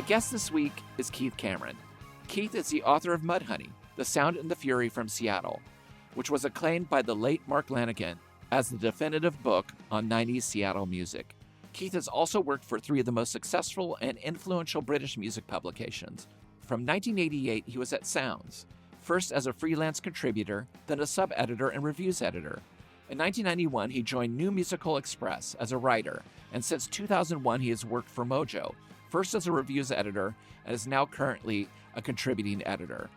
A guest this week is Keith Cameron. Keith is the author of Mudhoney, The Sound and the Fury from Seattle, which was acclaimed by the late Mark Lanigan as the definitive book on 90s Seattle music. Keith has also worked for three of the most successful and influential British music publications. From 1988, he was at Sounds, first as a freelance contributor, then a sub-editor and reviews editor. In 1991, he joined New Musical Express as a writer, and since 2001, he has worked for Mojo, first as a reviews editor, and is now currently a contributing editor.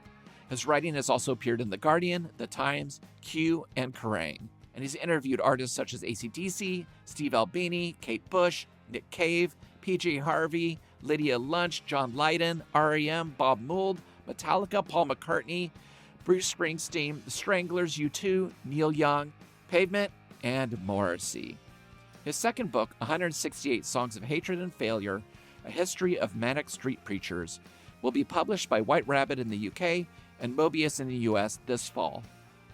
His writing has also appeared in The Guardian, The Times, Q, and Kerrang! And he's interviewed artists such as AC/DC, Steve Albini, Kate Bush, Nick Cave, PJ Harvey, Lydia Lunch, John Lydon, R.E.M., Bob Mould, Metallica, Paul McCartney, Bruce Springsteen, The Stranglers, U2, Neil Young, Pavement, and Morrissey. His second book, 168 Songs of Hatred and Failure, A History of Manic Street Preachers, will be published by White Rabbit in the UK and Mobius in the US this fall.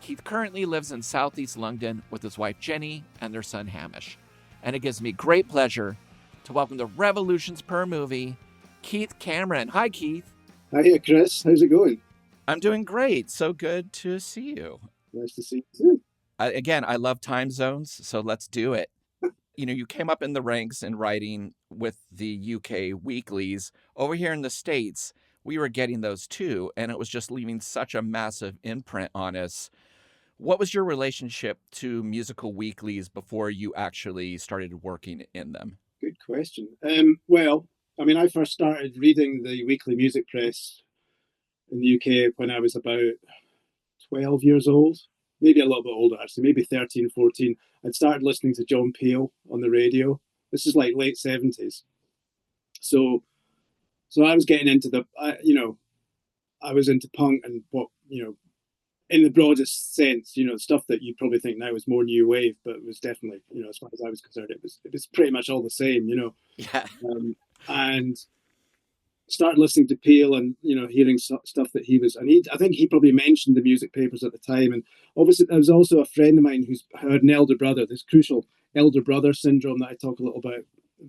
Keith currently lives in southeast London with his wife Jenny and their son Hamish. And it gives me great pleasure to welcome to Revolutions Per Movie, Keith Cameron. Hi, Keith. Hiya, Chris. How's it going? I'm doing great. So good to see you. Nice to see you too. I love time zones, so let's do it. You came up in the ranks in writing with the UK weeklies. Over here in the States, we were getting those too, and it was just leaving such a massive imprint on us. What was your relationship to musical weeklies before you actually started working in them? Good question. I first started reading the weekly music press in the UK when I was about 12 years old, maybe a little bit older, actually, maybe 13, 14. I'd started listening to John Peel on the radio. This is like late 70s. So I was getting into I was into punk and in the broadest sense, stuff that you probably think now is more new wave, but it was definitely, as far as I was concerned, it was pretty much all the same, Yeah. And started listening to Peel and, hearing stuff that he was, and I think he probably mentioned the music papers at the time. And obviously there was also a friend of mine who had an elder brother, this crucial elder brother syndrome that I talk a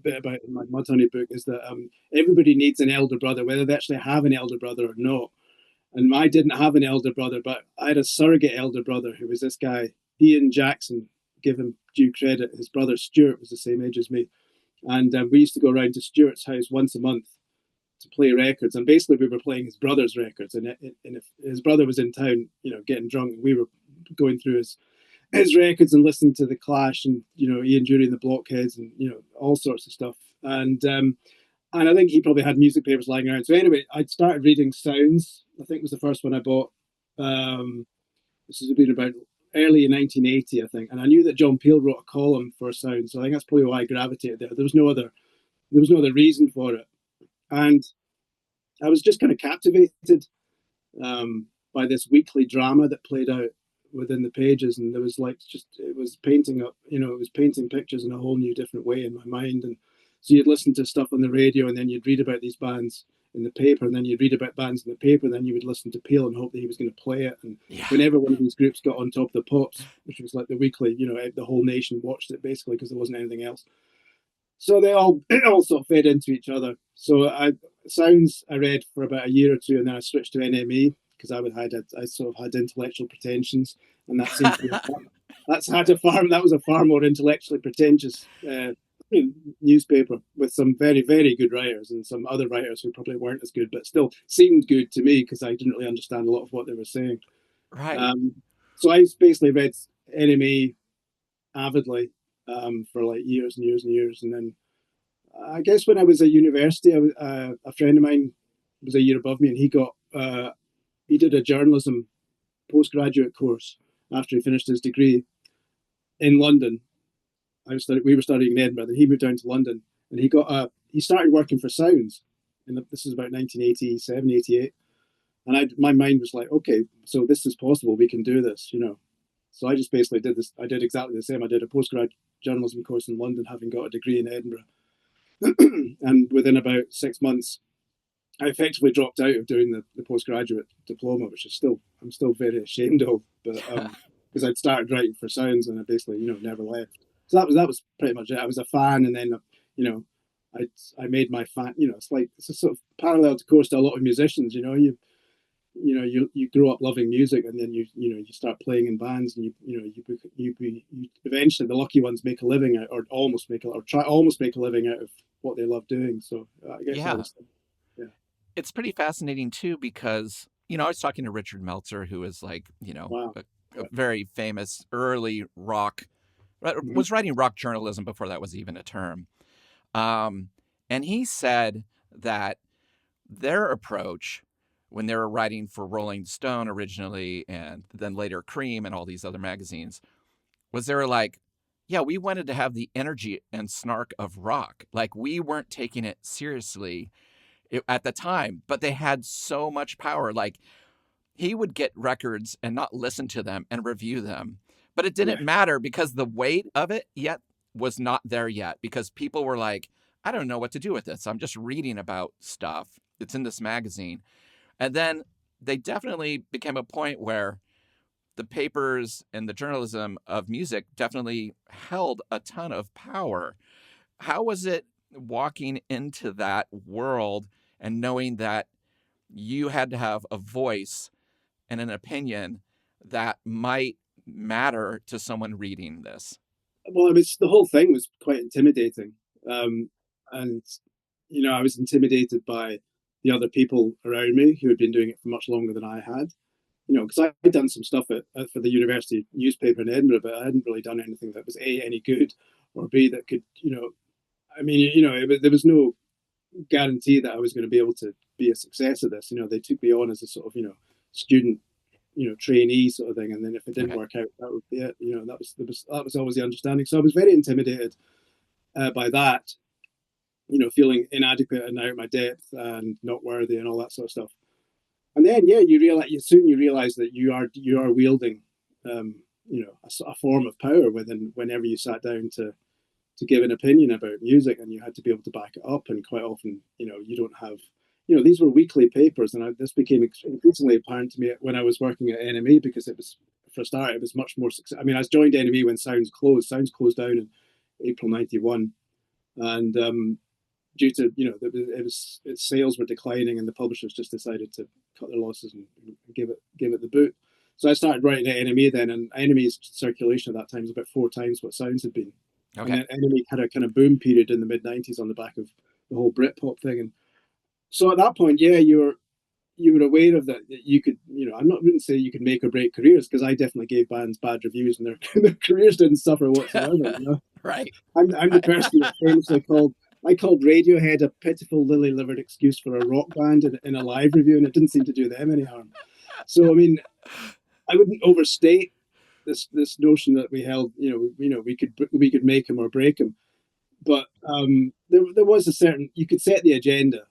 bit about in my Mudhoney book, is that everybody needs an elder brother, whether they actually have an elder brother or not. And I didn't have an elder brother, but I had a surrogate elder brother who was this guy, Ian Jackson, give him due credit. His brother Stuart was the same age as me. And we used to go around to Stuart's house once a month to play records. And basically we were playing his brother's records. And if his brother was in town, getting drunk, we were going through his records and listening to The Clash and, Ian Dury and the Blockheads and, all sorts of stuff. And I think he probably had music papers lying around. So anyway, I started reading Sounds. I think it was the first one I bought. This has been about early in 1980, I think. And I knew that John Peel wrote a column for Sounds. So I think that's probably why I gravitated there. There was no other reason for it. And I was just kind of captivated by this weekly drama that played out within the pages. And there was it was painting pictures in a whole new different way in my mind. And so you'd listen to stuff on the radio and then you'd read about these bands in the paper, and then you'd read about bands in the paper, and then you would listen to Peel and hope that he was going to play it. And whenever one of these groups got on top of the pops, which was like the weekly, the whole nation watched it basically because there wasn't anything else. So it all sort of fed into each other. So Sounds I read for about a year or two, and then I switched to NME because I sort of had intellectual pretensions, and that seemed to be that was a far more intellectually pretentious newspaper with some very, very good writers and some other writers who probably weren't as good, but still seemed good to me because I didn't really understand a lot of what they were saying. Right. So I basically read NME avidly for like years and years and years. And then I guess when I was at university, a friend of mine was a year above me, and he did a journalism postgraduate course after he finished his degree in London. We were studying in Edinburgh, and he moved down to London, and he started working for Sounds, and this is about 1987, 88. And my mind was like, okay, so this is possible. We can do this, So I just basically did this. I did exactly the same. I did a postgrad journalism course in London, having got a degree in Edinburgh. And within about 6 months, I effectively dropped out of doing the postgraduate diploma, which I'm still very ashamed of, but because I'd started writing for Sounds and I basically, never left. So that was pretty much it. I was a fan, and then, I made my fan. It's a sort of parallel to course to a lot of musicians. You grow up loving music, and then you start playing in bands, and you eventually the lucky ones make a living out, or almost make a living out of what they love doing. So I guess Yeah. yeah. It's pretty fascinating too, because, I was talking to Richard Meltzer, who is like, Wow. a very famous early rock, was writing rock journalism before that was even a term. And he said that their approach when they were writing for Rolling Stone originally, and then later Cream and all these other magazines, was they were like, yeah, we wanted to have the energy and snark of rock. Like, we weren't taking it seriously at the time, but they had so much power. Like, he would get records and not listen to them and review them, but it didn't matter because the weight of it yet was not there yet, because people were like, I don't know what to do with this. I'm just reading about stuff. It's in this magazine. And then they definitely became a point where the papers and the journalism of music definitely held a ton of power. How was it walking into that world and knowing that you had to have a voice and an opinion that might matter to someone reading this? Well, I mean, the whole thing was quite intimidating. And I was intimidated by the other people around me who had been doing it for much longer than I had. Because I'd done some stuff for the university newspaper in Edinburgh, but I hadn't really done anything that was A, any good, or B, that could, there was no guarantee that I was going to be able to be a success at this. They took me on as a sort of, student, trainee sort of thing. And then if it didn't work out, that would be it. That was always the understanding. So I was very intimidated by that, feeling inadequate and out of my depth and not worthy and all that sort of stuff. And then, you soon realize that you are wielding, a form of power whenever you sat down to give an opinion about music, and you had to be able to back it up. And quite often, you don't have, these were weekly papers, and this became increasingly apparent to me when I was working at NME, because it was, for a start, it was much more success. I mean, I joined NME when Sounds closed. Sounds closed down in April '91, and due to its sales were declining, and the publishers just decided to cut their losses and give it the boot. So I started writing at NME then, and NME's circulation at that time was about 4 times what Sounds had been. Okay. And then NME had a kind of boom period in the mid '90s on the back of the whole Britpop thing. And so at that point, you were aware of that you could, wouldn't say you could make or break careers, because I definitely gave bands bad reviews, and their careers didn't suffer whatsoever. Right. I'm the person that famously called Radiohead a pitiful lily-livered excuse for a rock band in a live review, and it didn't seem to do them any harm. So I mean, I wouldn't overstate this notion that we held. We could make them or break them, but there was a certain, you could set the agenda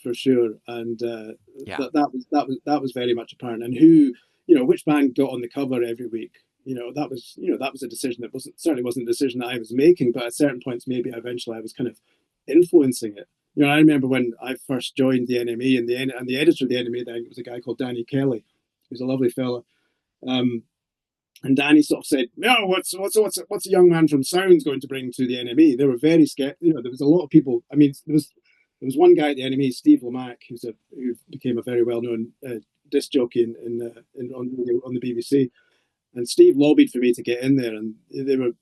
for sure, and that was very much apparent. And who, which band got on the cover every week. That was a decision that certainly wasn't a decision that I was making, but at certain points, maybe eventually I was kind of influencing it. I remember when I first joined the NME, and the editor of the NME then was a guy called Danny Kelly, who's a lovely fella. And Danny sort of said, "No, what's a young man from Sounds going to bring to the NME?" They were very skeptical. There was a lot of people. I mean, there was one guy at the NME, Steve Lamack, who became a very well-known disc jockey on the BBC. And Steve lobbied for me to get in there, and they were,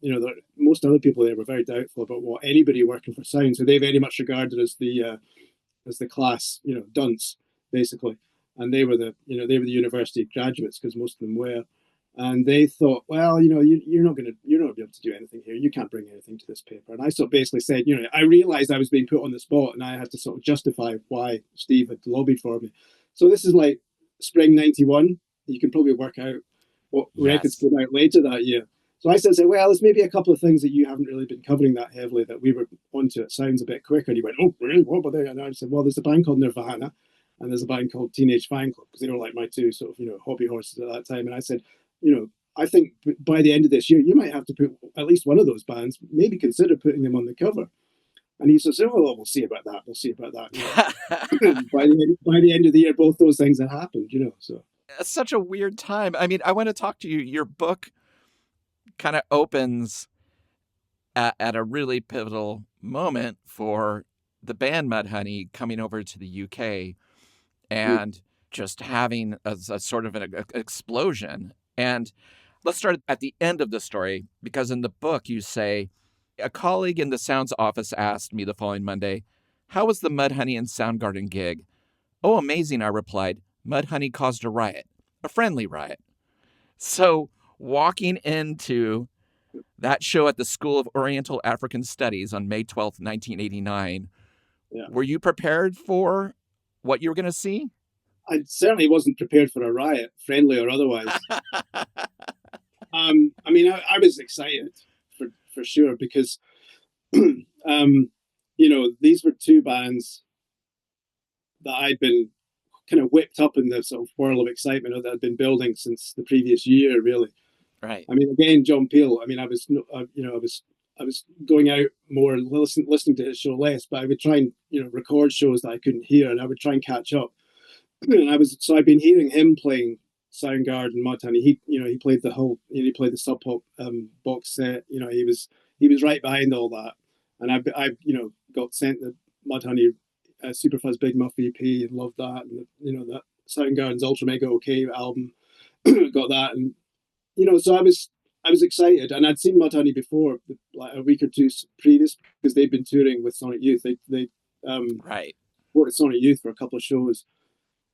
most other people there were very doubtful about what anybody working for Sound. So they very much regarded as the class, dunce, basically. And they were the university graduates, because most of them were. And they thought, well, you're not going to be able to do anything here. You can't bring anything to this paper. And I sort of basically said, I realized I was being put on the spot, and I had to sort of justify why Steve had lobbied for me. So this is like spring '91. You can probably work out what records came out later that year. So I said, well, there's maybe a couple of things that you haven't really been covering that heavily that we were onto. It sounds a bit quicker. And he went, oh, really? What about they? And I said, well, there's a band called Nirvana, and there's a band called Teenage Fan Club, because they were like my two sort of, hobby horses at that time. And I said, I think by the end of this year, you might have to put at least one of those bands, maybe consider putting them on the cover. And he says, oh, well, we'll see about that. We'll see about that. by the end of the year, both those things had happened, so. It's such a weird time. I mean, I want to talk to you. Your book kind of opens at a really pivotal moment for the band Mudhoney coming over to the UK and just having a sort of an explosion. And let's start at the end of the story, because in the book you say, a colleague in the Sounds office asked me the following Monday, "How was the Mudhoney and Soundgarden gig?" "Oh, amazing," I replied. "Mudhoney caused a riot, a friendly riot." So walking into that show at the School of Oriental African Studies on May 12th, 1989, were you prepared for what you were going to see? I certainly wasn't prepared for a riot, friendly or otherwise. I mean, I was excited for sure, because, you know, these were two bands that I'd been kind of whipped up in the sort of whirl of excitement that I'd been building since the previous year, really. Right. I mean, again, John Peel. I mean, I was going out more, listening to his show less, but I would try and, you know, record shows that I couldn't hear, and I would try and catch up. And I've been hearing him playing Soundgarden, Mudhoney. He played the whole, he played the SubPop box set. You know, he was right behind all that. And I got sent the Mudhoney Superfuzz Big Muff EP and loved that. And that Soundgarden's Ultra Mega OK album, got that. And so I was excited, and I'd seen Mudhoney before, like a week or two previous, because they'd been touring with Sonic Youth. They right. worked at Sonic Youth for a couple of shows,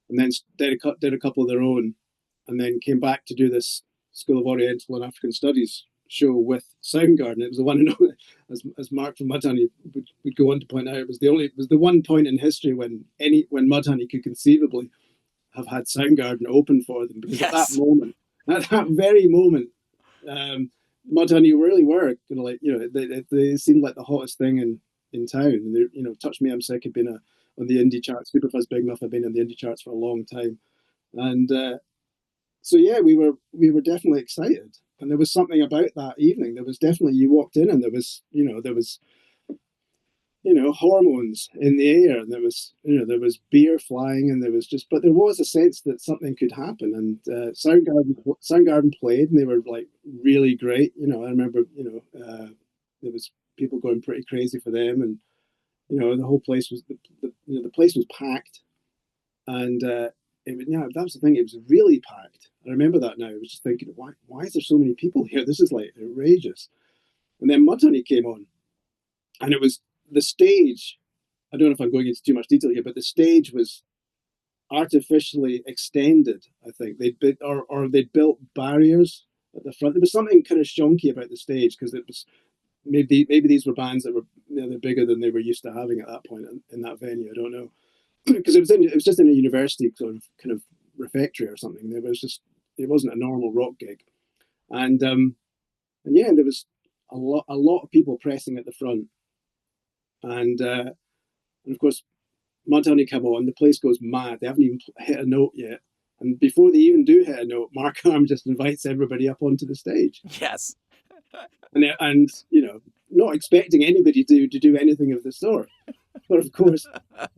and then did a couple of their own, and then came back to do this School of Oriental and African Studies show with Soundgarden. It was the one and only, as Mark from Mudhoney would go on to point out, it was the one point in history when Mudhoney could conceivably have had Soundgarden open for them, because Yes. at that very moment, Mudhoney really were they seemed like the hottest thing in town. And they, Touch Me I'm Sick had been on the indie charts. Superfuzz Big Muff had been on the indie charts for a long time, and so yeah, we were definitely excited. And there was something about that evening. There was definitely, you walked in and there was hormones in the air, and there was beer flying, and there was a sense that something could happen. And Soundgarden played, and they were like really great. I remember there was people going pretty crazy for them, and the whole place was the place was packed, and that was the thing. It was really packed. I remember that now. I was just thinking, why is there so many people here? This is like outrageous. And then Mudhoney came on, and it was the stage. I don't know if I'm going into too much detail here, but the stage was artificially extended. I think they'd built barriers at the front. There was something kind of shonky about the stage, because it was maybe these were bands that were they're bigger than they were used to having at that point in that venue. I don't know, because it was just in a university kind of refectory or something. It wasn't a normal rock gig, and yeah, there was a lot of people pressing at the front, and of course Mudhoney come on, the place goes mad. They haven't even hit a note yet, and before they even do hit a note, Mark Arm just invites everybody up onto the stage. Yes. And not expecting anybody to do anything of the sort, but of course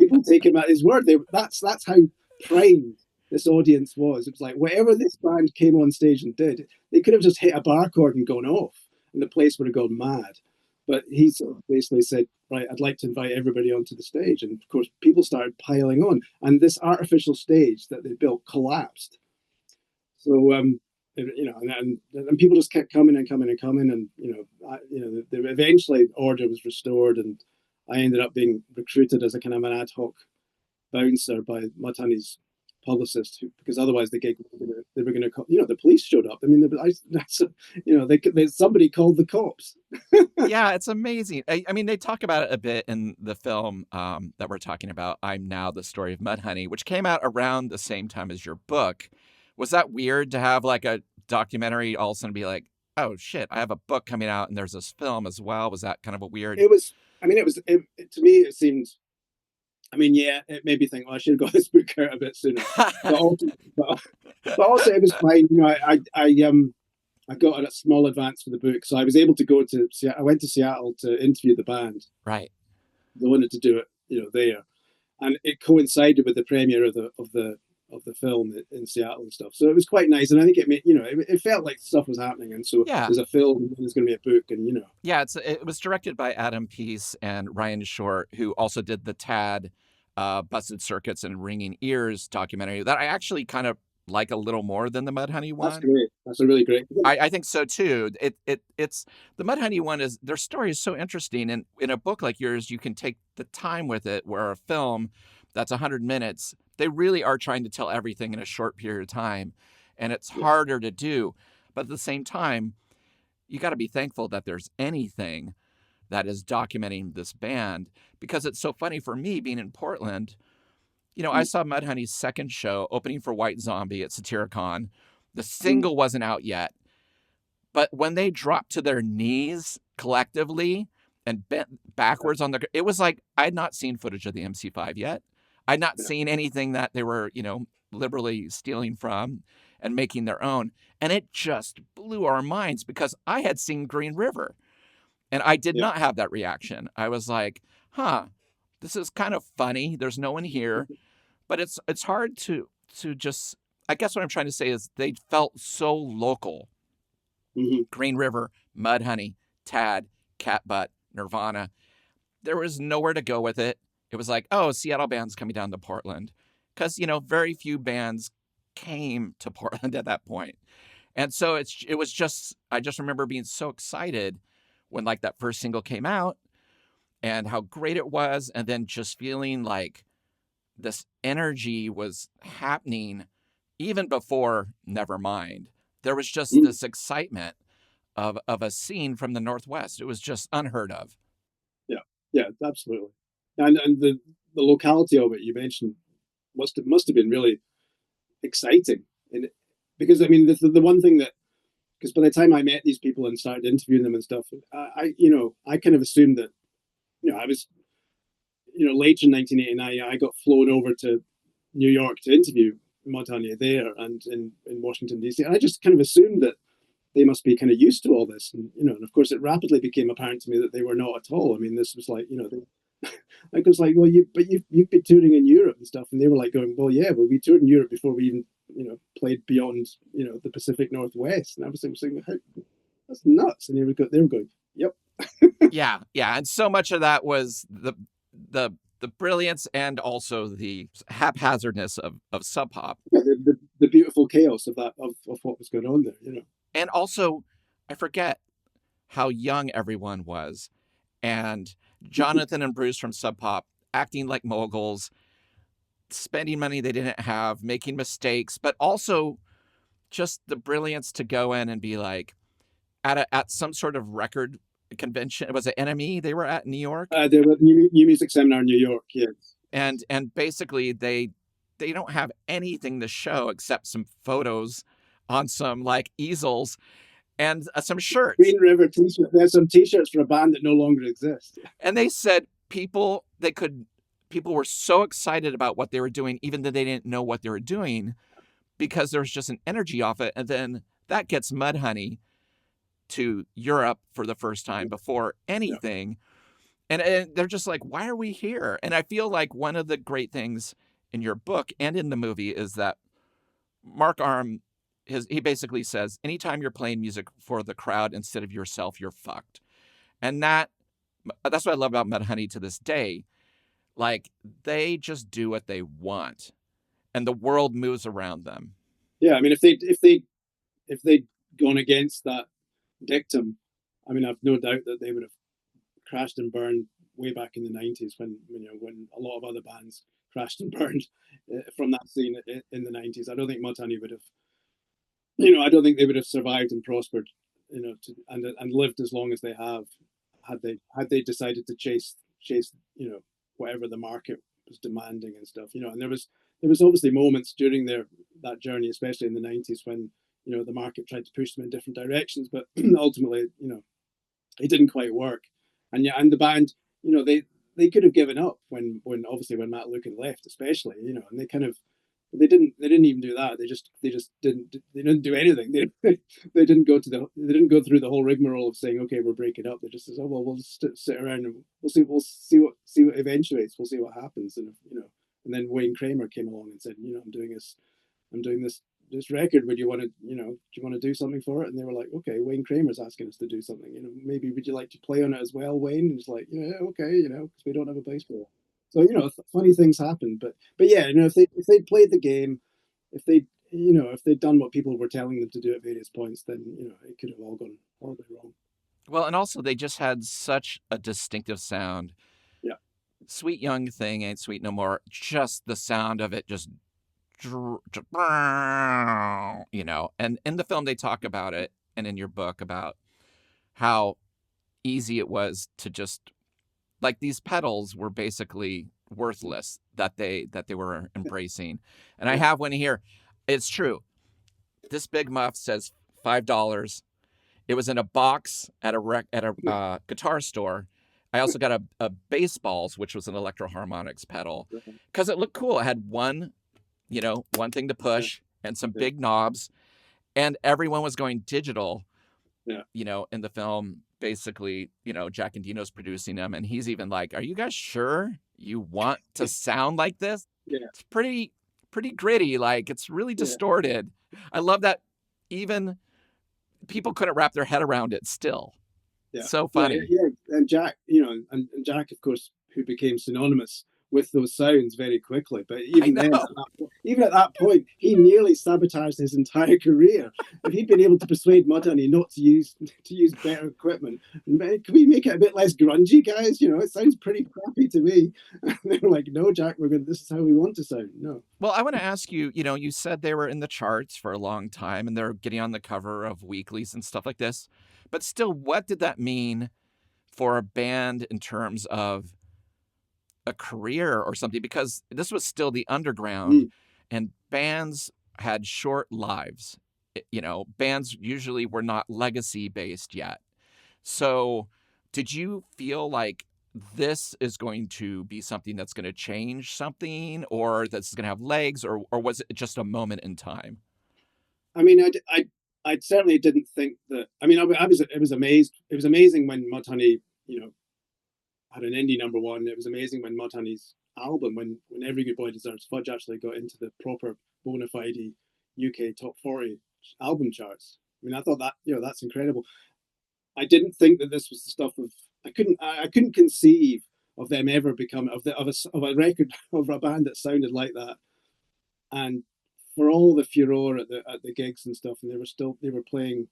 people take him at his word. That's how primed this audience was. It was like, whatever this band came on stage and did, they could have just hit a bar chord and gone off, and the place would have gone mad. But he sort of basically said, right, I'd like to invite everybody onto the stage. And of course people started piling on, and this artificial stage that they built collapsed. So and people just kept coming and coming and coming, and eventually order was restored, and I ended up being recruited as a kind of an ad hoc bouncer by Mudhoney's publicist, because otherwise the gig they were going to the police showed up. I mean, somebody called the cops. Yeah, it's amazing. I mean, they talk about it a bit in the film that we're talking about, I'm Now, the Story of Mudhoney, which came out around the same time as your book. Was that weird to have like a documentary all of a sudden be like, oh shit, I have a book coming out and there's this film as well? Was that kind of a weird? It was. I mean, to me it seemed. I mean, yeah, it made me think, well, I should have got this book out a bit sooner. But also it was fine. I got a small advance for the book, so I was able to go to. I went to Seattle to interview the band. Right. They wanted to do it, there, and it coincided with the premiere of the of the film in Seattle and stuff. So it was quite nice, and I think it made, it felt like stuff was happening, and so Yeah. there's a film, and there's going to be a book, and Yeah, it was directed by Adam Peace and Ryan Short, who also did the Tad, Busted Circuits and Ringing Ears documentary that I actually kind of like a little more than the Mudhoney one. That's great. That's a really great. I think so too. It's the Mudhoney one is their story is so interesting, and in a book like yours, you can take the time with it. Where a film that's 100 minutes, they really are trying to tell everything in a short period of time, and it's harder to do. But at the same time, you got to be thankful that there's anything that is documenting this band, because it's so funny for me being in Portland. I saw Mudhoney's second show opening for White Zombie at Satyricon. The single wasn't out yet, but when they dropped to their knees collectively and bent backwards on it was like I had not seen footage of the MC5 yet. I'd not seen anything that they were, liberally stealing from and making their own. And it just blew our minds because I had seen Green River and I did not have that reaction. I was like, this is kind of funny. There's no one here. But it's hard to just, I guess what I'm trying to say is they felt so local. Green River, Mudhoney, Tad, Catbutt, Nirvana. There was nowhere to go with it. It was like, oh, Seattle band's coming down to Portland. Because, very few bands came to Portland at that point. And so it was just, I just remember being so excited when like that first single came out and how great it was. And then just feeling like this energy was happening even before Nevermind. There was just this excitement of a scene from the Northwest. It was just unheard of. Yeah, absolutely. And the locality of it you mentioned must have been really exciting. And because I mean the one thing that, because by the time I met these people and started interviewing them and stuff, I kind of assumed that I was later in 1989 I got flown over to New York to interview Mudhoney there and in Washington DC, and I just kind of assumed that they must be kind of used to all this, and of course it rapidly became apparent to me that they were not at all. I mean, this was like I was like, well, you've been touring in Europe and stuff, and they were like going, well, yeah, but we toured in Europe before we even played beyond the Pacific Northwest, and I was saying, that's nuts, and they were going, yep. yeah, and so much of that was the brilliance and also the haphazardness of SubPop. Yeah, the beautiful chaos of that of what was going on there, And also, I forget how young everyone was, and Jonathan and Bruce from SubPop acting like moguls, spending money they didn't have, making mistakes, but also just the brilliance to go in and be like at some sort of record convention. It was an NME they were at in New York. They were at New Music Seminar in New York, yes. And basically they don't have anything to show except some photos on some like easels and some shirts. Green River t-shirt. There's some t-shirts for a band that no longer exists. And they said people were so excited about what they were doing, even though they didn't know what they were doing, because there was just an energy off it. And then that gets Mudhoney to Europe for the first time before anything. Yeah. And they're just like, why are we here? And I feel like one of the great things in your book and in the movie is that Mark Arm, he basically says, anytime you're playing music for the crowd instead of yourself, you're fucked. And that's what I love about Mudhoney to this day. Like, they just do what they want, and the world moves around them. Yeah, I mean, if they'd gone against that dictum, I mean, I've no doubt that they would have crashed and burned way back in the 90s when a lot of other bands crashed and burned from that scene in the 90s. I don't think Mudhoney would have, I don't think they would have survived and prospered, and lived as long as they have, had they decided to chase, whatever the market was demanding and stuff, and there was obviously moments during that journey, especially in the 90s, when the market tried to push them in different directions, but ultimately, it didn't quite work. And the band, they could have given up when obviously when Matt Lukin left, especially, and they didn't even do that. They didn't do anything. They didn't go through the whole rigmarole of saying, okay, we're breaking up. They just says, oh well, we'll just sit around and we'll see what eventuates. We'll see what happens, and And then Wayne Kramer came along and said, I'm doing this record. Would you want to, do you want to do something for it? And they were like, okay, Wayne Kramer's asking us to do something. Maybe would you like to play on it as well, Wayne? And it's like, yeah, okay, because we don't have a bass player. So funny things happen. But yeah, if they played the game, if they'd done what people were telling them to do at various points, then it could have all gone horribly wrong. Well, and also they just had such a distinctive sound. Yeah. Sweet Young Thing Ain't Sweet No More. Just the sound of it, just, and in the film they talk about it, and in your book about how easy it was to just, like, these pedals were basically worthless that they were embracing. And I have one here. It's true. This big muff says $5. It was in a box at a guitar store. I also got a Bassballs, which was an Electro-Harmonix pedal, because it looked cool. It had one thing to push and some big knobs, and everyone was going digital. In the film, basically, Jack Endino's producing them, and he's even like, "Are you guys sure you want to sound like this? Yeah. It's pretty gritty. Like, it's really distorted." I love that even people couldn't wrap their head around it still. Yeah. So funny. Yeah. And Jack, and Jack, of course, who became synonymous with those sounds very quickly. But even then, even at that point, he nearly sabotaged his entire career. If he'd been able to persuade Mudhoney not to use better equipment, can we make it a bit less grungy, guys? It sounds pretty crappy to me. And they were like, "No, Jack, this is how we want to sound." No. Well, I want to ask you, you said they were in the charts for a long time and they're getting on the cover of weeklies and stuff like this. But still, what did that mean for a band in terms of a career or something? Because this was still the underground and bands had short lives. Bands usually were not legacy based yet. So did you feel like this is going to be something that's going to change something, or that's going to have legs, or was it just a moment in time? I mean, I certainly didn't think that. I mean, it was amazing when Mudhoney, had an indie number one. It was amazing when Mudhoney's album, when Every Good Boy Deserves Fudge, actually got into the proper bona fide UK top 40 album charts. I mean, I thought that that's incredible. I didn't think that this was the stuff of. I couldn't conceive of them ever becoming of a record of a band that sounded like that. And for all the furore at the gigs and stuff, and they were playing,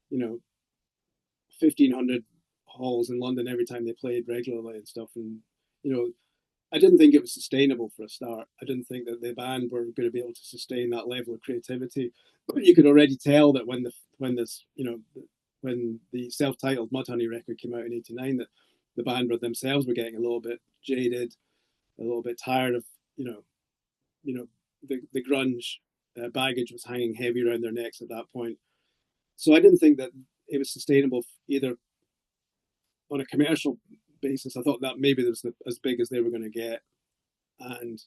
1,500 halls in London every time they played regularly and stuff. And I didn't think it was sustainable for a start. I didn't think that the band were going to be able to sustain that level of creativity. But you could already tell that when the self-titled Mudhoney record came out in '89, that the band themselves were getting a little bit jaded, a little bit tired of the grunge baggage was hanging heavy around their necks at that point. So I didn't think that it was sustainable either on a commercial basis. I thought that maybe it was as big as they were going to get, and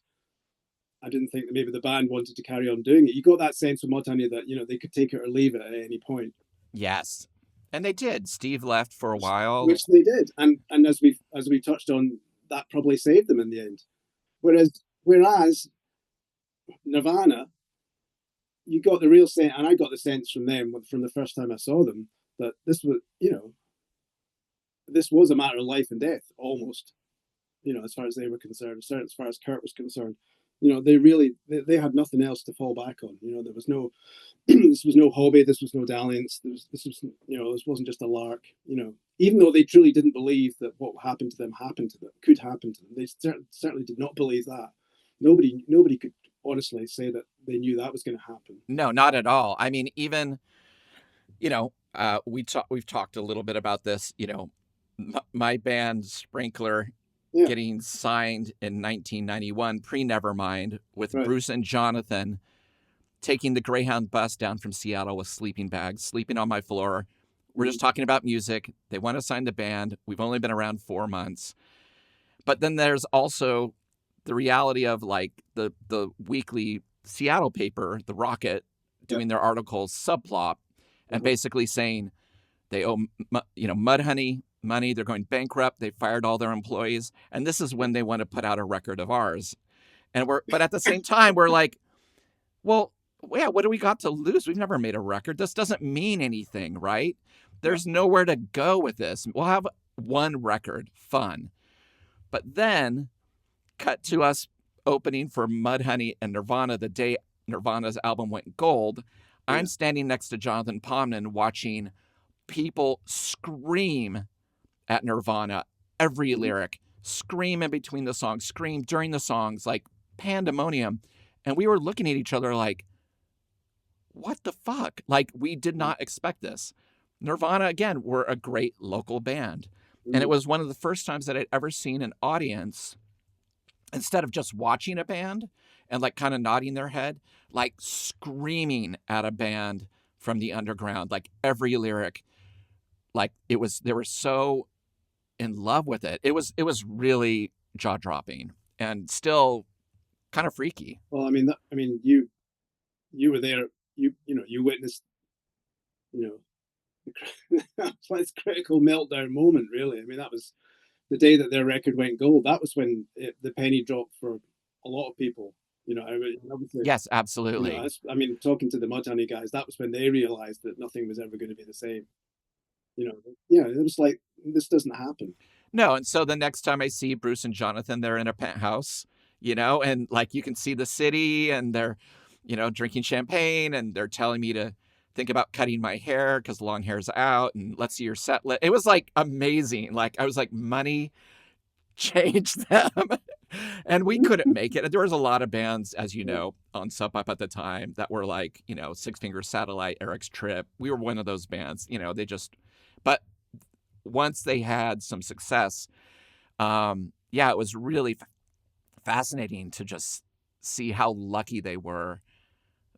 I didn't think that maybe the band wanted to carry on doing it. You got that sense from Mudhoney that they could take it or leave it at any point. Yes, and they did. Steve left for a while, which they did, and as we touched on, that probably saved them in the end. Whereas Nirvana, you got the real sense, and I got the sense from them from the first time I saw them, that this was a matter of life and death, almost, as far as they were concerned, as far as Kurt was concerned. They had nothing else to fall back on. There was no, this was no hobby, this was no dalliance, this wasn't just a lark. Even though they truly didn't believe that what happened to them could happen to them, they certainly did not believe that. Nobody could honestly say that they knew that was going to happen. No, not at all. I mean, even, we've talked a little bit about this, my band Sprinkler getting signed in 1991, pre-Nevermind, with Bruce and Jonathan taking the Greyhound bus down from Seattle with sleeping bags, sleeping on my floor. We're just talking about music. They want to sign the band. We've only been around 4 months. But then there's also the reality of, like, the weekly Seattle paper, the Rocket, doing their articles, SubPop, and basically saying they owe, Mudhoney money. They're going bankrupt. They fired all their employees. And this is when they want to put out a record of ours. But at the same time, we're like, well, yeah, what do we got to lose? We've never made a record. This doesn't mean anything, right? There's nowhere to go with this. We'll have one record, fun. But then cut to us opening for Mudhoney and Nirvana the day Nirvana's album went gold. Yeah. I'm standing next to Jonathan Pomnan watching people scream at Nirvana, every lyric, scream in between the songs, scream during the songs, like pandemonium. And we were looking at each other like, what the fuck? Like, we did not expect this. Nirvana, again, were a great local band. And it was one of the first times that I'd ever seen an audience, instead of just watching a band and like kind of nodding their head, like screaming at a band from the underground, like every lyric, like they were so in love with it. It was really jaw dropping and still kind of freaky. Well, I mean, you were there. You witnessed, it's critical meltdown moment. Really, I mean, that was the day that their record went gold. That was when the penny dropped for a lot of people. I mean, obviously, yes, absolutely. Talking to the Mudhoney guys, that was when they realized that nothing was ever going to be the same. It was like, this doesn't happen. No, and so the next time I see Bruce and Jonathan, they're in a penthouse, and like you can see the city, and they're, drinking champagne, and they're telling me to think about cutting my hair because long hair's out, and let's see your set list. It was like amazing. Like I was like, money changed them. And we couldn't make it. There was a lot of bands, as you know, on SubPop at the time that were like, Six Finger Satellite, Eric's Trip. We were one of those bands, but once they had some success, it was really fascinating to just see how lucky they were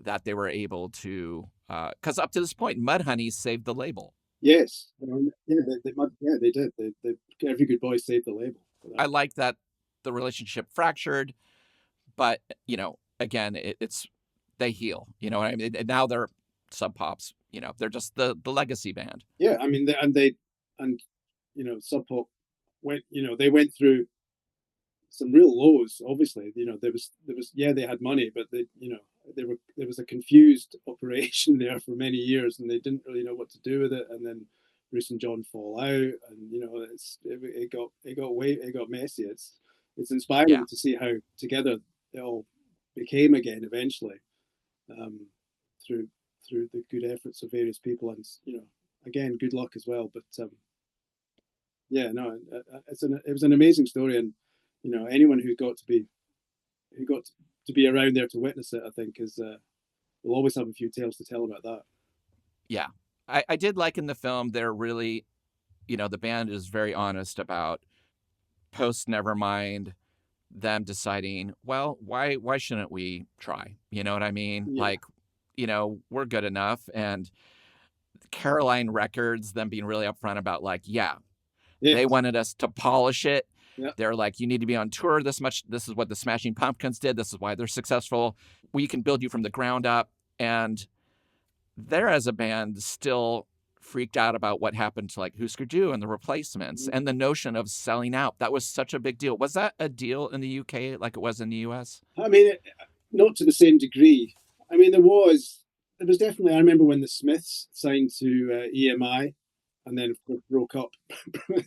that they were able to, because up to this point, Mudhoney saved the label. Yes. They did. Every Good Boy saved the label. I like that the relationship fractured, but again, it's they heal. You know what I mean? And now they're SubPops. They're just the legacy band. Yeah, I mean, SubPop went. They went through some real lows. Obviously, there was they had money, but there was a confused operation there for many years, and they didn't really know what to do with it. And then Bruce and John fall out, and it got messy. It's inspiring to see how together they all became again eventually, through the good efforts of various people, and again, good luck as well. But it was an amazing story, and anyone who got to be around there to witness it, I think will always have a few tales to tell about that. Yeah, I did like in the film, they're really, the band is very honest about post Nevermind, them deciding, well, why shouldn't we try? You know what I mean? Yeah. Like, we're good enough. And Caroline Records, them being really upfront about like, they wanted us to polish it. Yeah. They're like, you need to be on tour this much. This is what the Smashing Pumpkins did. This is why they're successful. We can build you from the ground up. And they're, as a band, still freaked out about what happened to like Husker Du and the Replacements, and the notion of selling out. That was such a big deal. Was that a deal in the UK like it was in the US? I mean, not to the same degree. I mean, there was definitely, I remember when the Smiths signed to EMI and then of course broke up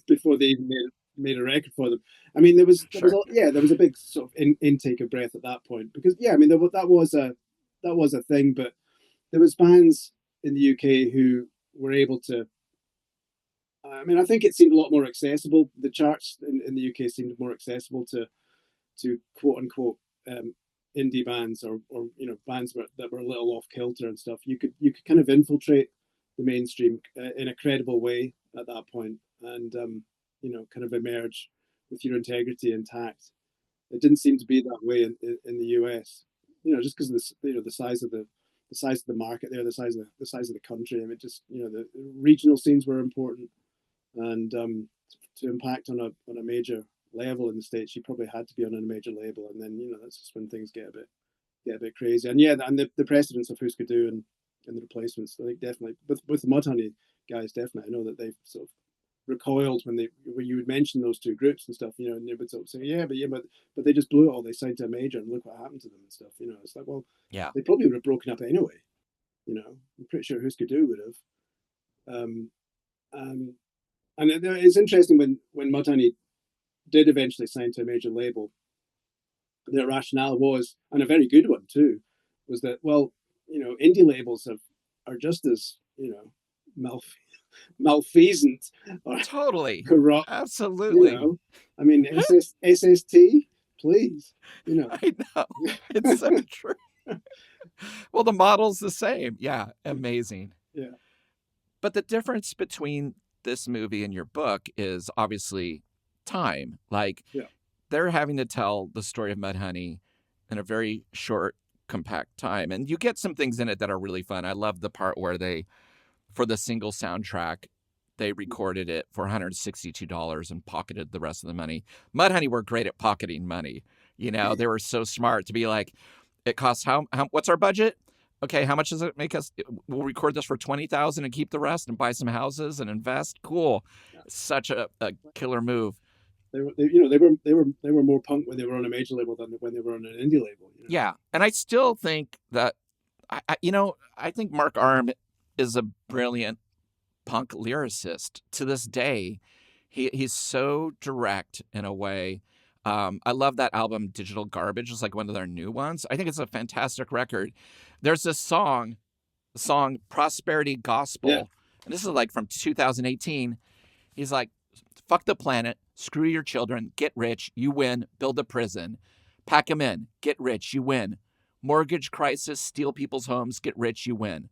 before they even made a record for them. I mean, there was a big sort of intake of breath at that point, because that was a thing. But there was bands in the UK who were able to. I mean, I think it seemed a lot more accessible. The charts in the UK seemed more accessible to quote unquote indie bands, or bands that were a little off kilter and stuff. You could kind of infiltrate the mainstream in a credible way at that point, and kind of emerge with your integrity intact. It didn't seem to be that way in the US. Just because of the size of the market there, the size of the country. I mean, just the regional scenes were important, and to impact on a major level in the States, you probably had to be on a major label, and then that's just when things get a bit crazy. And and the precedence of Husker Du and the Replacements, I think definitely with the Mudhoney guys, definitely, I know that they've sort of recoiled when you would mention those two groups and stuff, you know, and they would sort of say, but they just blew it all. They signed to a major, and look what happened to them and stuff. You know, it's like, well, Yeah. they probably would have broken up anyway. You know, I'm pretty sure Who's Could Do would have. And it's interesting when Mudhoney did eventually sign to a major label, their rationale was, and a very good one too, was that, well, you know, indie labels are just as, you know, malfeasant or Totally. corrupt. Absolutely. You know, I mean, SST, please. You know, I know. It's so true. Well, the model's the same. Yeah. Amazing. Yeah. But the difference between this movie and your book is obviously time. Like, they're having to tell the story of Mudhoney in a very short, compact time. And you get some things in it that are really fun. I love the part where for the single soundtrack, they recorded it for $162 and pocketed the rest of the money. Mudhoney were great at pocketing money. You know, they were so smart to be like, it costs what's our budget? Okay, how much does it make us? We'll record this for $20,000 and keep the rest and buy some houses and invest. Cool. Such a killer move. They were more punk when they were on a major label than when they were on an indie label. You know? Yeah, and I still think that I think Mark Arm is a brilliant punk lyricist. To this day, he's so direct in a way. I love that album, Digital Garbage. It's like one of their new ones. I think it's a fantastic record. There's this song Prosperity Gospel. Yeah. And this is like from 2018. He's like, fuck the planet, screw your children, get rich, you win, build a prison. Pack them in, get rich, you win. Mortgage crisis, steal people's homes, get rich, you win.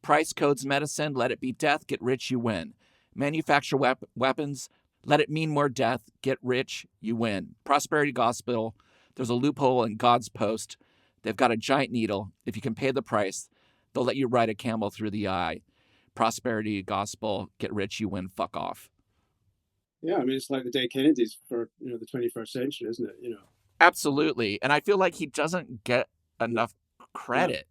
Price codes medicine, let it be death, get rich, you win. Manufacture weapons, let it mean more death, get rich, you win. Prosperity Gospel, there's a loophole in God's post. They've got a giant needle. If you can pay the price, they'll let you ride a camel through the eye. Prosperity Gospel, get rich, you win, fuck off. Yeah, I mean, it's like the Dead Kennedys for, you know, the 21st century, isn't it? You know, absolutely. And I feel like he doesn't get enough credit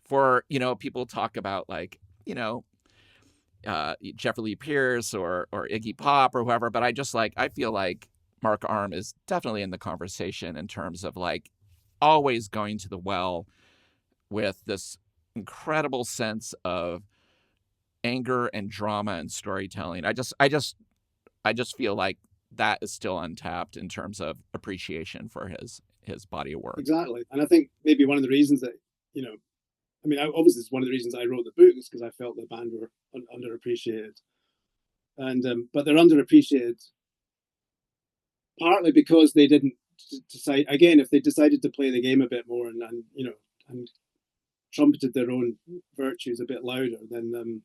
for, you know, people talk about like, you know, Jeffrey Lee Pierce or Iggy Pop or whoever, but I feel like Mark Arm is definitely in the conversation in terms of like always going to the well with this incredible sense of anger and drama and storytelling. I just feel like that is still untapped in terms of appreciation for his body of work. Exactly. And I think maybe one of the reasons that, you know, I mean, obviously it's one of the reasons I wrote the book is because I felt the band were underappreciated. And, but they're underappreciated partly because they didn't decide, again, if they decided to play the game a bit more and you know, and trumpeted their own virtues a bit louder, then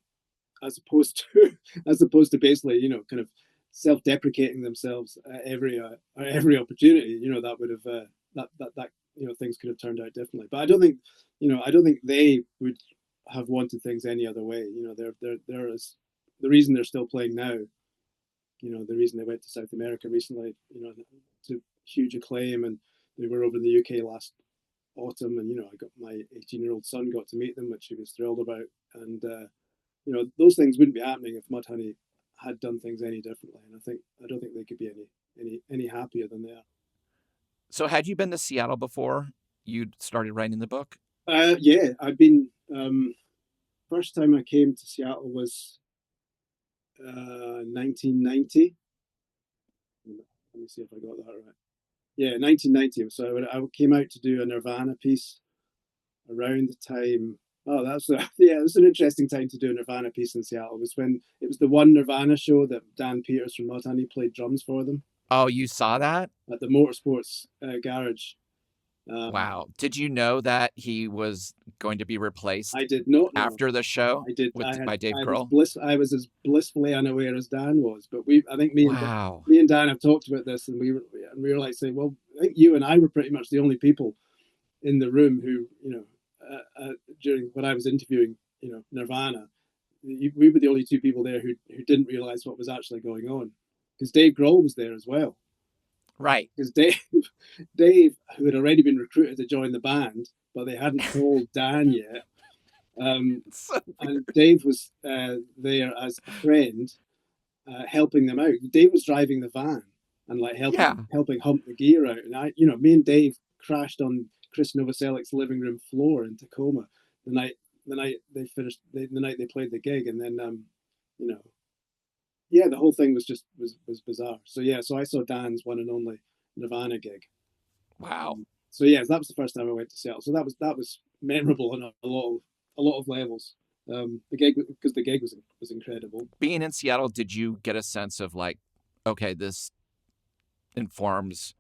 as opposed to basically, you know, kind of self-deprecating themselves at every opportunity, you know, that would have that you know, things could have turned out differently. But I don't think they would have wanted things any other way. You know, they're as the reason they're still playing now. You know, the reason they went to South America recently, you know, to huge acclaim, and they were over in the UK last autumn, and you know, I got my 18-year-old son got to meet them, which he was thrilled about, and you know, those things wouldn't be happening if Mudhoney had done things any differently. And I don't think they could be any happier than they are. So had you been to Seattle before you started writing the book? Yeah, I've been. First time I came to Seattle was 1990. Let me see if I got that right. Yeah, 1990. So I came out to do a Nirvana piece around the time. Oh, it was an interesting time to do a Nirvana piece in Seattle. It was when it was the one Nirvana show that Dan Peters from Mudhoney played drums for them. Oh, you saw that? At the Motorsports Garage. Wow. Did you know that he was going to be replaced? I did not know. After the show? I did. By Dave Grohl? I was as blissfully unaware as Dan was. But I think me and Dan have talked about this, and we were like saying, well, I think you and I were pretty much the only people in the room who, you know, during when I was interviewing, you know, Nirvana, we were the only two people there who didn't realize what was actually going on, because Dave Grohl was there as well. Right. Because Dave, who had already been recruited to join the band, but they hadn't told Dan yet. And Dave was there as a friend, helping them out. Dave was driving the van and like helping hump the gear out. And me and Dave crashed on Chris Novoselic's living room floor in Tacoma the night they finished the night they played the gig. And then the whole thing was bizarre. So I saw Dan's one and only Nirvana gig. Wow. So that was the first time I went to Seattle. So that was memorable on a lot of levels. The gig was incredible. Being in Seattle, did you get a sense of like, okay, this informs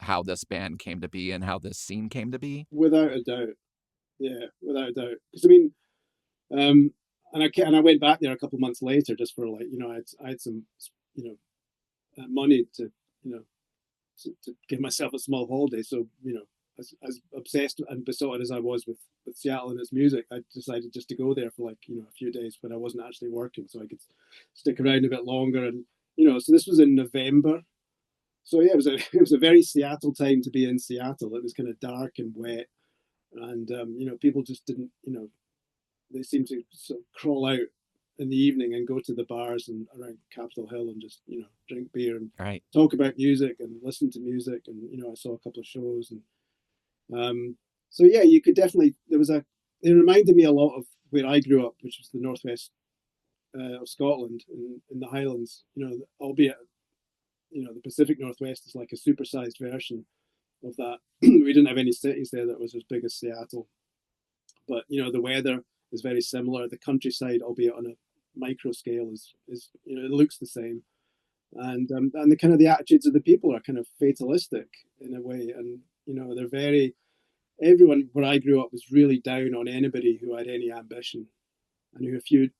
how this band came to be and how this scene came to be? Without a doubt. Yeah, without a doubt. Because I mean, and I went back there a couple of months later just for like, I had some, money to give myself a small holiday. So, as obsessed and besotted as I was with Seattle and its music, I decided just to go there for like, a few days when I wasn't actually working, so I could stick around a bit longer. And, so this was in November. So yeah, it was a very Seattle time to be in Seattle. It was kind of dark and wet. And, people just didn't, they seemed to sort of crawl out in the evening and go to the bars and around Capitol Hill and just, drink beer and talk about music and listen to music. And, I saw a couple of shows. And you could definitely, it reminded me a lot of where I grew up, which was the northwest of Scotland in the Highlands, albeit, the Pacific Northwest is like a supersized version of that. We didn't have any cities there that was as big as Seattle. But, the weather is very similar. The countryside, albeit on a micro scale, is it looks the same. And the kind of the attitudes of the people are kind of fatalistic in a way. And, they're everyone where I grew up was really down on anybody who had any ambition. And if you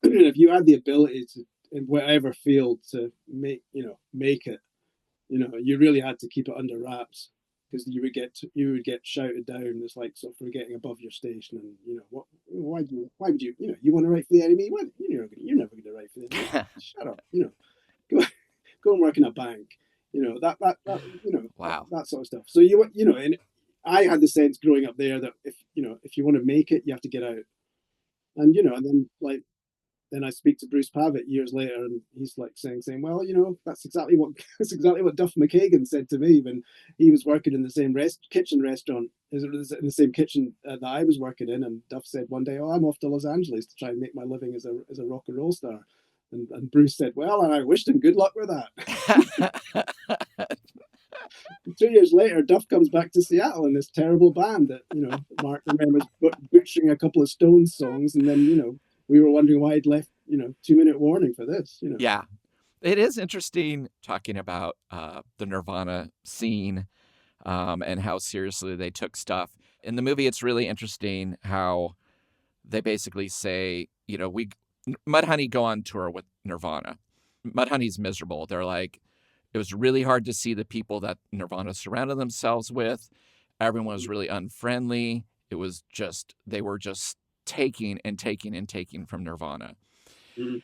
had the ability to, in whatever field, to make it, you really had to keep it under wraps, because you would get shouted down as like sort of for getting above your station. And why would you you want to write for the enemy? What, you're never going to write for the enemy. Shut up. Go and work in a bank. That wow, that sort of stuff. So and I had the sense growing up there that if you want to make it, you have to get out. And and then I speak to Bruce Pavitt years later, and he's like saying, well, that's exactly what Duff McKagan said to me when he was working in the same kitchen restaurant, in the same kitchen that I was working in. And Duff said one day, "Oh, I'm off to Los Angeles to try and make my living as a rock and roll star." And Bruce said, "Well, and I wished him good luck with that." 2 years later, Duff comes back to Seattle in this terrible band that Mark remembers butchering a couple of Stones songs, and then we were wondering why he'd left 2-minute warning for this. Yeah, it is interesting talking about the Nirvana scene and how seriously they took stuff. In the movie, it's really interesting how they basically say, Mudhoney go on tour with Nirvana. Mudhoney's miserable. They're like, it was really hard to see the people that Nirvana surrounded themselves with. Everyone was really unfriendly. It was just, they were just taking and taking and taking from Nirvana. Mm-hmm.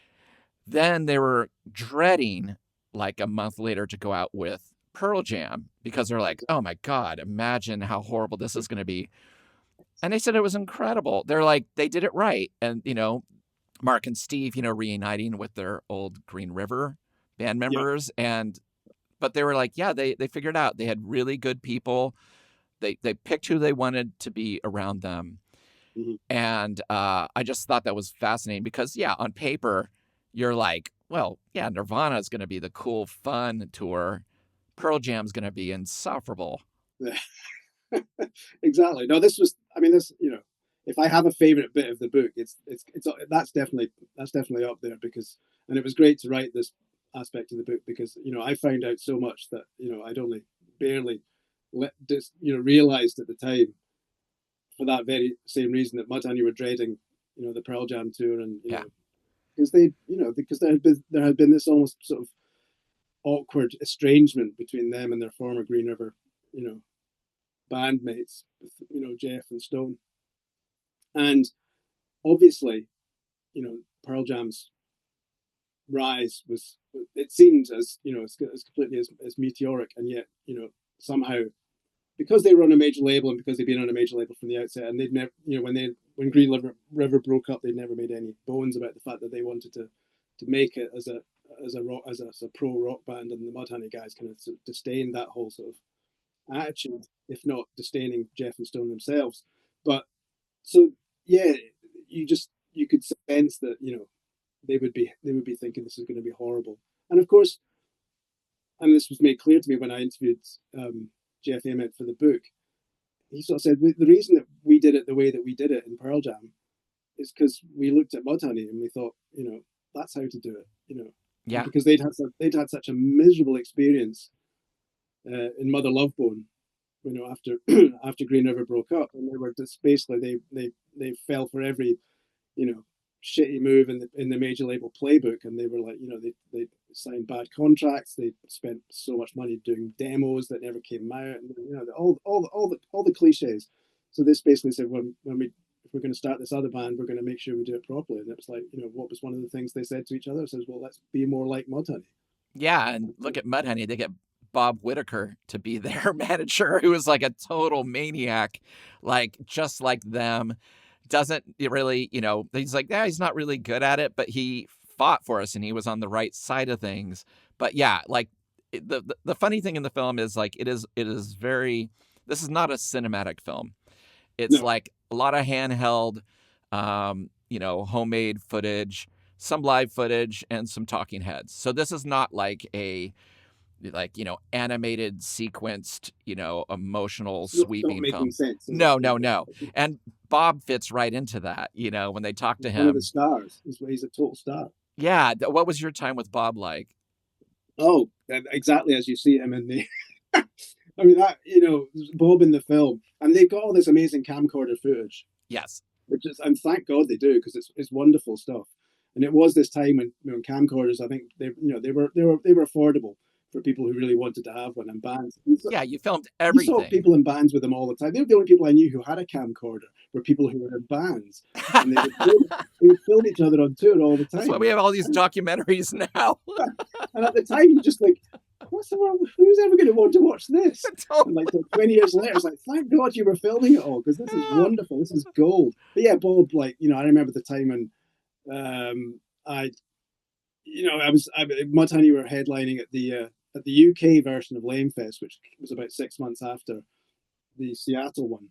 Then they were dreading, like a month later, to go out with Pearl Jam, because they're like, oh my God, imagine how horrible this is going to be. And they said it was incredible. They're like, they did it right. And, Mark and Steve, reuniting with their old Green River band members. Yeah. But they were like, yeah, they figured out. They had really good people. They picked who they wanted to be around them. Mm-hmm. And I just thought that was fascinating because, yeah, on paper, you're like, well, yeah, Nirvana is going to be the cool, fun tour. Pearl Jam's going to be insufferable. Exactly. No, this, if I have a favorite bit of the book, that's definitely up there, because, and it was great to write this aspect of the book because, I found out so much that, I'd only barely realized at the time, for that very same reason that Mudhoney were dreading, the Pearl Jam tour, and because there had been this almost sort of awkward estrangement between them and their former Green River, bandmates, Jeff and Stone, and obviously, Pearl Jam's rise was, it seemed as as completely as meteoric, and yet somehow, because they were on a major label and because they'd been on a major label from the outset, and they'd never, when Green River broke up, they'd never made any bones about the fact that they wanted to make it as as a pro rock band, and the Mudhoney guys kind of disdained that whole sort of attitude, if not disdaining Jeff and Stone themselves. But so yeah, you could sense that, you know, they would be thinking this is going to be horrible. And of course, and this was made clear to me when I interviewed Jeff Ament for the book. He sort of said the reason that we did it the way that we did it in Pearl Jam is because we looked at Mudhoney and we thought, you know, that's how to do it, you know. Yeah. Because they'd had such a miserable experience in Mother Love Bone, you know, after after Green River broke up, and they were just basically they fell for every, you know, shitty move in the major label playbook, and they were like, you know, they signed bad contracts, they spent so much money doing demos that never came out, and, you know, all the cliches. So this basically said, when we if we're going to start this other band, we're going to make sure we do it properly. And it was like, you know, what was one of the things they said to each other? It says, well, let's be more like Mudhoney. Yeah, and look at Mudhoney. They get Bob Whitaker to be their manager, who is like a total maniac, like just like them. Doesn't really, you know, he's like, yeah, he's not really good at it, but he fought for us and he was on the right side of things. But yeah, like the funny thing in the film is like it is very, this is not a cinematic film. It's like a lot of handheld, you know, homemade footage, some live footage, and some talking heads. So this is not like a, like, you know, animated, sequenced, you know, emotional, sweeping film. Sense, no. And Bob fits right into that, you know, when they talk to him. One of the stars. He's a total star. Yeah. What was your time with Bob like? Oh, exactly as you see him in the... I mean, that, you know, Bob in the film, and they've got all this amazing camcorder footage. Yes. Which is, and thank God they do, because it's wonderful stuff. And it was this time when, you know, camcorders, I think they were affordable for people who really wanted to have one, and bands. Yeah, you filmed everything. You saw people in bands with them all the time. They were the only people I knew who had a camcorder were people who were in bands, and they would film each other on tour all the time. That's why we have all these documentaries now. And at the time, you just like, what's the wrong? Who's ever going to want to watch this? Totally. And like 20 years later, it's like, thank God you were filming it all, because this is wonderful. This is gold. But yeah, Bob, like, you know, I remember the time when Mudhoney were headlining at the UK version of Lamefest, which was about 6 months after the Seattle one,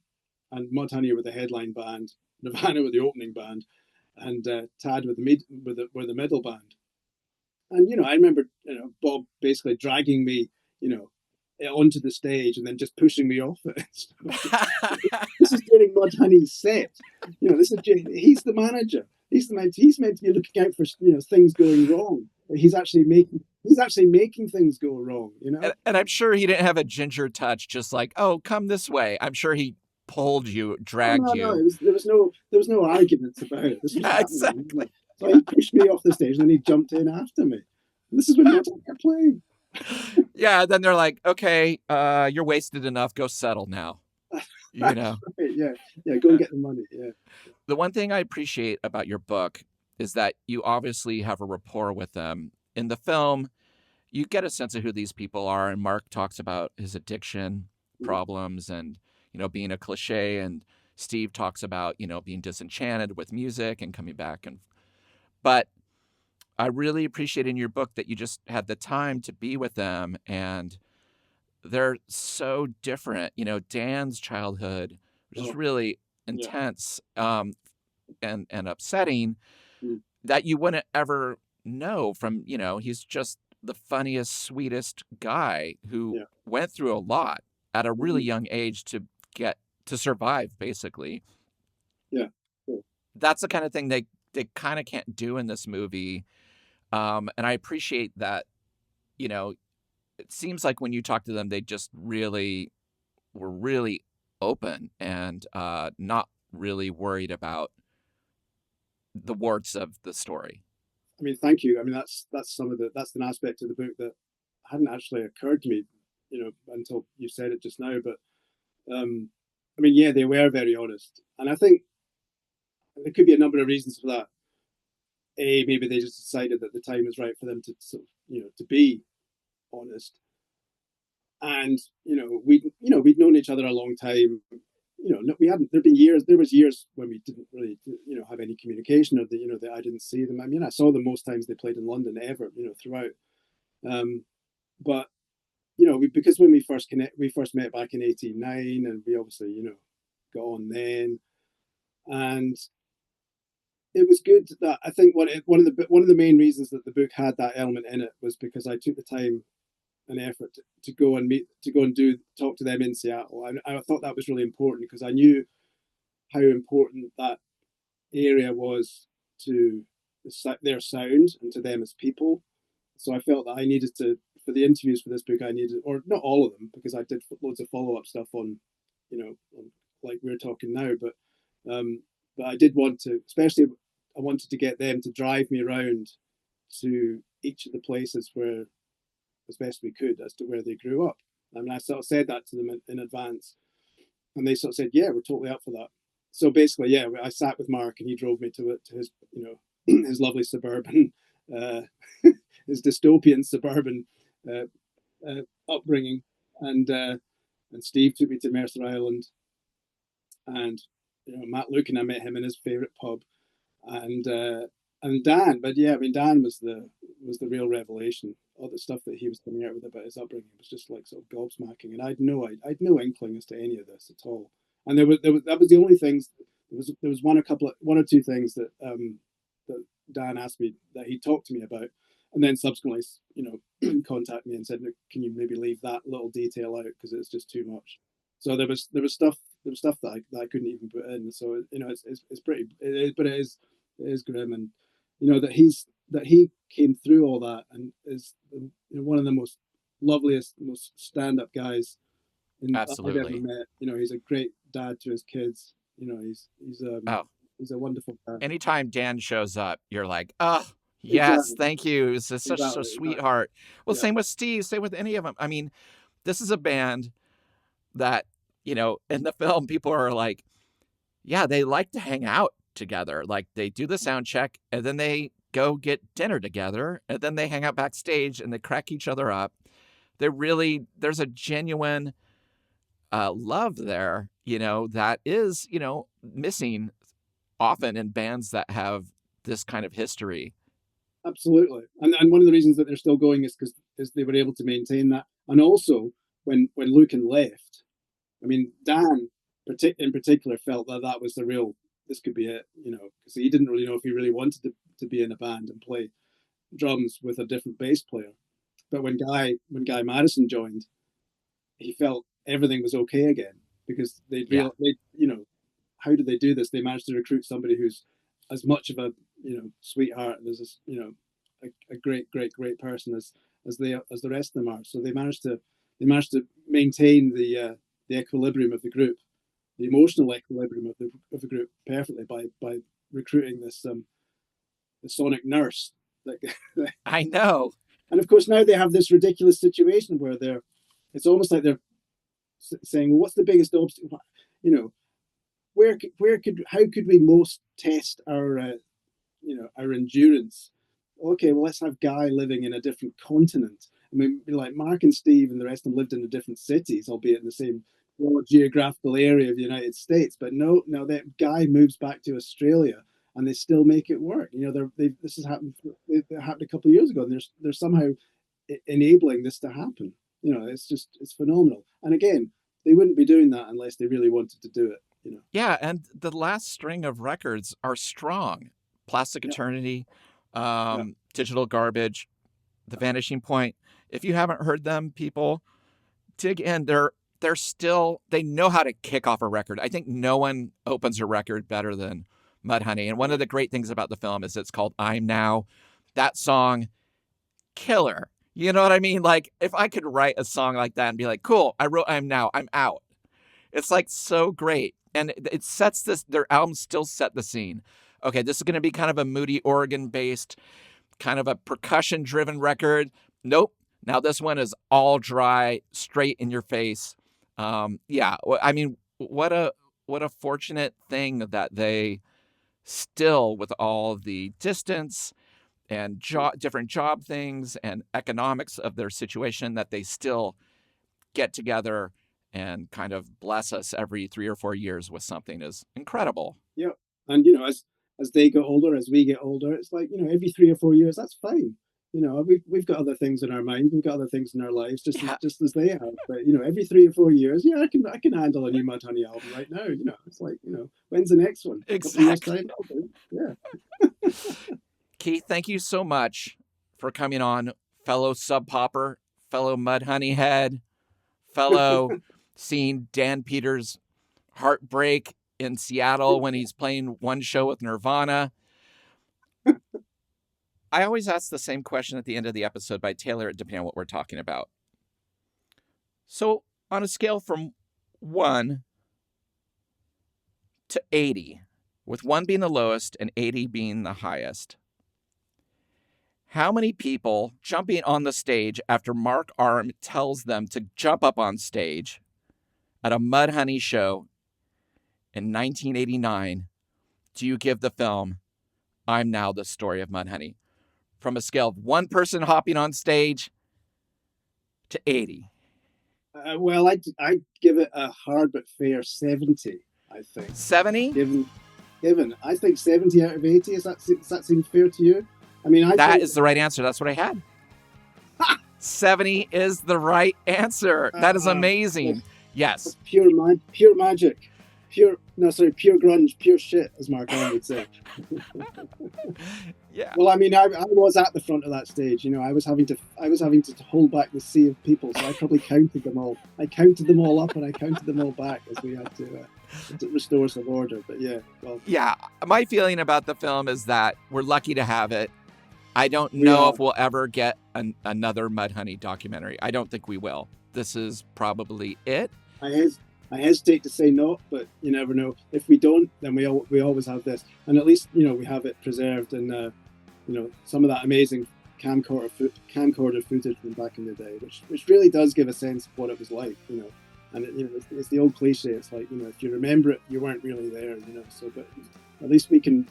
and Mudhoney were the headline band, Nirvana were the opening band, and Tad were the middle band. And, you know, I remember, you know, Bob basically dragging me, you know, onto the stage and then just pushing me off it. This is during Mudhoney's set. You know, he's the manager. He's meant to be looking out for, you know, things going wrong. He's actually making things go wrong, you know. And I'm sure he didn't have a ginger touch, just like, oh, come this way. I'm sure he pulled you, dragged you. No, there was no arguments about it. This was exactly. So he pushed me off the stage, and then he jumped in after me. And this is when Mudhoney are playing. Yeah, then they're like, okay, you're wasted enough. Go settle now. You know. Right, yeah, go and get the money. Yeah. The one thing I appreciate about your book is that you obviously have a rapport with them. In the film, you get a sense of who these people are, and Mark talks about his addiction problems and, you know, being a cliche, and Steve talks about, you know, being disenchanted with music and coming back. But I really appreciate in your book that you just had the time to be with them, and they're so different. You know, Dan's childhood, which is really intense and upsetting, that you wouldn't ever know from, you know, he's just the funniest, sweetest guy who went through a lot at a really young age to survive, basically. Yeah. Cool. That's the kind of thing they kind of can't do in this movie. And I appreciate that, you know, it seems like when you talk to them, they just really were really open and not really worried about the warts of the story. I mean, thank you. I mean, that's an aspect of the book that hadn't actually occurred to me, you know, until you said it just now. But I mean, yeah, they were very honest, and I think there could be a number of reasons for that. Maybe they just decided that the time was right for them to sort of, you know, to be honest. And, you know, we'd known each other a long time. we hadn't. There was years when we didn't really, have any communication, or that I didn't see them. I mean, I saw them most times they played in London ever, throughout. But because when we first met back in '89, and we obviously, got on then, and it was good that I think one of the main reasons that the book had that element in it was because I took the time and effort to go and talk to them in Seattle. I thought that was really important because I knew how important that area was to their sound and to them as people. So I felt that I needed to, for the interviews for this book, or not all of them, because I did loads of follow-up stuff on, like we're talking now, but I did want to, especially I wanted to get them to drive me around to each of the places where, as best we could, as to where they grew up. I mean, I sort of said that to them in advance, and they sort of said, "Yeah, we're totally up for that." So basically, yeah, I sat with Mark, and he drove me to his, his lovely suburban, his dystopian suburban upbringing, and Steve took me to Mercer Island, and Matt Lukin, I met him in his favorite pub, and Dan, but yeah, I mean, Dan was the real revelation. All the stuff that he was coming out with about his upbringing was just like sort of gobsmacking, and I'd no inkling as to any of this at all. And that was the only things. There was one or two things that that Dan asked me, that he talked to me about, and then subsequently, contacted me and said, "Can you maybe leave that little detail out because it's just too much?" So there was stuff that I couldn't even put in. So it's pretty, but it is grim, and that he came through all that and is one of the most loveliest, most stand-up guys Absolutely. I've ever met. He's a great dad to his kids. He's a wonderful guy. Anytime Dan shows up, you're like, oh, yes, exactly. Thank you. He's such a sweetheart. Well, yeah. Same with Steve, same with any of them. I mean, this is a band that, in the film, people are like, yeah, they like to hang out together. Like, they do the sound check, and then they go get dinner together, and then they hang out backstage, and they crack each other up. There's a genuine love there, that is, missing often in bands that have this kind of history. Absolutely. And one of the reasons that they're still going is because they were able to maintain that. And also, when Lukin left, I mean, Dan in particular felt that was this could be it, because he didn't really know if he really wanted to be in a band and play drums with a different bass player. But when Guy Maddison joined, he felt everything was okay again, because they how did they do this? They managed to recruit somebody who's as much of a sweetheart and as a great person as the rest of them are. So they managed to maintain the equilibrium of the group, the emotional equilibrium of the group perfectly by recruiting this the sonic nurse. I know. And of course now they have this ridiculous situation where it's almost like they're saying, well, what's the biggest obstacle? How could we most test our our endurance? Okay, well, let's have Guy living in a different continent. I mean, like Mark and Steve and the rest of them lived in different cities, albeit in the same geographical area of the United States. But no, that Guy moves back to Australia, and they still make it work. This has happened. It happened a couple of years ago, and they're somehow enabling this to happen. It's phenomenal. And again, they wouldn't be doing that unless they really wanted to do it. Yeah, and the last string of records are strong. Plastic Eternity, Digital Garbage, The Vanishing Point. If you haven't heard them, people, dig in. They know how to kick off a record. I think no one opens a record better than Mudhoney. And one of the great things about the film is it's called I'm Now. That song, killer. You know what I mean? Like, if I could write a song like that and be like, cool, I wrote I'm Now, I'm out. It's like so great. And it sets their albums still set the scene. Okay, this is going to be kind of a moody Oregon-based, kind of a percussion-driven record. Nope. Now this one is all dry, straight in your face. Yeah, I mean, what a fortunate thing that they still, with all the distance and different job things and economics of their situation, that they still get together and kind of bless us every 3 or 4 years with something is incredible. Yeah. And, as they get older, as we get older, it's like, every 3 or 4 years, that's fine. We've got other things in our mind, we've got other things in our lives, just as they have. But every 3 or 4 years, I can handle a new Mudhoney album right now. It's like, when's the next one? Exactly. Yeah. Keith, thank you so much for coming on, fellow SubPopper, fellow Mudhoney head, fellow seeing Dan Peters' heartbreak in Seattle when he's playing one show with Nirvana. I always ask the same question at the end of the episode, but I tailor it depending on what we're talking about. So on a scale from 1 to 80, with 1 being the lowest and 80 being the highest, how many people jumping on the stage after Mark Arm tells them to jump up on stage at a Mudhoney show in 1989 do you give the film I'm Now the Story of Mudhoney? From a scale of 1 person hopping on stage to 80. Well, I'd give it a hard but fair 70, I think. 70? Given. I think 70 out of 80. Does that seem fair to you? I mean, that is the right answer. That's what I had. 70 is the right answer. That is amazing. Yes. Pure magic. Pure grunge, pure shit, as Mark Arm would say. Yeah. Well, I mean, I was at the front of that stage. I was having to hold back the sea of people, so I probably counted them all. I counted them all up and I counted them all back as we had to restore some order. But yeah, well. Yeah, my feeling about the film is that we're lucky to have it. I don't know if we'll ever get another Mudhoney documentary. I don't think we will. This is probably it. I hesitate to say no, but you never know. If we don't, then we always have this, and at least we have it preserved, and some of that amazing camcorder footage from back in the day, which really does give a sense of what it was like, And it's the old cliche. It's like if you remember it, you weren't really there, So, but at least we can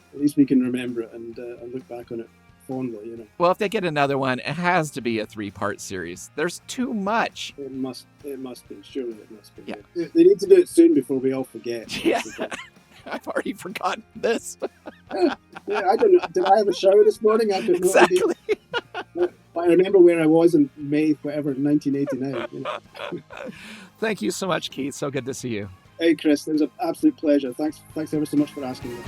remember it and look back on it fondly, Well, if they get another one, it has to be a 3-part series. There's too much. It must be. Surely it must be. Yeah. They need to do it soon before we all forget. Yeah. I've already forgotten this. Yeah, I don't know. Did I have a shower this morning? I don't know. Exactly. But I remember where I was in May, 1989. Thank you so much, Keith. So good to see you. Hey, Chris. It was an absolute pleasure. Thanks ever so much for asking me.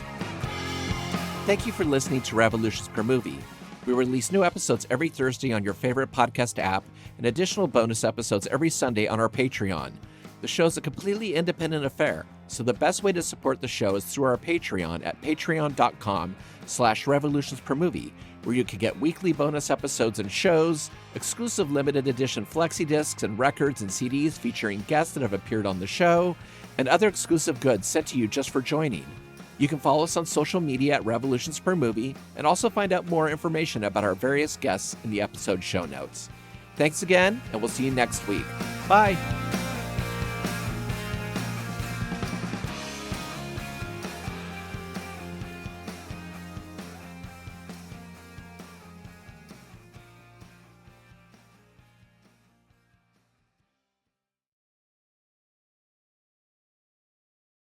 Thank you for listening to Revolutions Per Movie. We release new episodes every Thursday on your favorite podcast app and additional bonus episodes every Sunday on our Patreon. The show is a completely independent affair, so the best way to support the show is through our Patreon at patreon.com/revolutionspermovie, where you can get weekly bonus episodes and shows, exclusive limited edition flexi discs and records and CDs featuring guests that have appeared on the show, and other exclusive goods sent to you just for joining. You can follow us on social media at Revolutions Per Movie and also find out more information about our various guests in the episode show notes. Thanks again, and we'll see you next week. Bye.